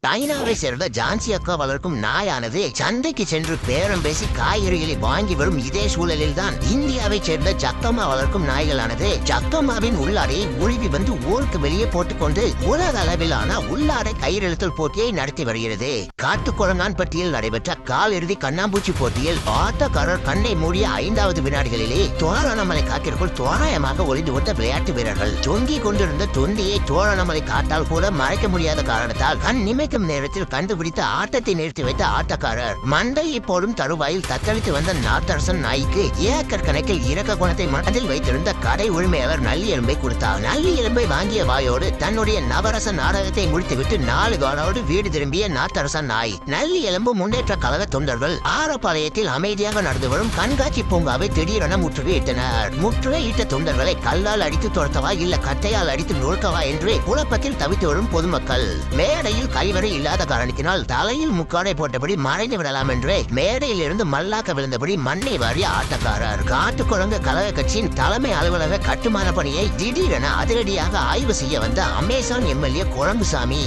சைனாவை சேர்ந்த ஜான்சி அக்கா வளர்க்கும் நாயானது சந்தைக்கு சென்று பேரம் பேசி காய்கறிகளை வாங்கி வரும் இதே சூழலில் தான் இந்தியாவை சேர்ந்த ஜக்கம்மா வளர்க்கும் நாய்களானது ஜக்கம்மாவின் உள்ளாடையை உழுவி வந்து ஊருக்கு வெளியே போட்டுக்கொண்டு உலக அளவிலான உள்ளாடை கயிறெழுத்தல் போட்டியை நடத்தி வருகிறது. காட்டுக்குளங்கான் பட்டியில் நடைபெற்ற கால் இறுதி கண்ணாம்பூச்சி போட்டியில் ஆட்டக்காரர் கண்ணை மூடிய 5வது வினாடிகளிலே தோரணமலை காட்டிற்குள் தோராயமாக ஒளிந்து விட்ட விளையாட்டு வீரர்கள் தொங்கிக் கொண்டிருந்த தொந்தியை தோரணமலை காட்டால் கூட மறைக்க முடியாத காரணத்தால் கண் நிமைக்கும் நேரத்தில் கண்டுபிடித்த ஆட்டத்தை நிறுத்தி வைத்த ஆட்டக்காரர் மண்டையை போடும் தருவாயில் தத்தளித்து வந்த நாட்டரசன் நாய்க்கு ஏக்கர் கணக்கில் இறக்க குணத்தை மனதில் வைத்திருந்த கடை உரிமையாளர் நல்லி எலும்பை கொடுத்தார். நல்லி எலும்பை வாங்கிய வாயோடு தன்னுடைய நவரச நாடகத்தை முடித்துவிட்டு 4 காலோடு வீடு திரும்பிய நாட்டரசன் நாய். நல்லி எலும்பு முன்னேற்ற கழக தொண்டர்கள் ஆரப்பாளையத்தில் அமைதியாக நடந்து வரும் கண்காட்சி பூங்காவை திடீரென முற்றுகையிட்டனர். முற்றுகையிட்ட தொண்டர்களை கல்லால் அடித்து துரத்தவா இல்ல கட்டையால் அடித்து நொறுக்கவா என்று குழப்பத்தில் தவித்து வரும் பொதுமக்கள். மேடையில் கைவரை இல்லாத காரணத்தினால் தலையில் முக்காடை போட்டபடி மறைந்து விடலாம் என்று மேடையில் இருந்து மல்லாக்க விழுந்தபடி மண்ணை வாரிய ஆட்டக்காரர். காட்டுக்குரங்கு கழக கட்சியின் தலைமை அலுவலக கட்டுமான பணியை திடீரென அதிரடியாக ஆய்வு செய்ய வந்த அமேசான் எம்எல்ஏ குரங்குசாமி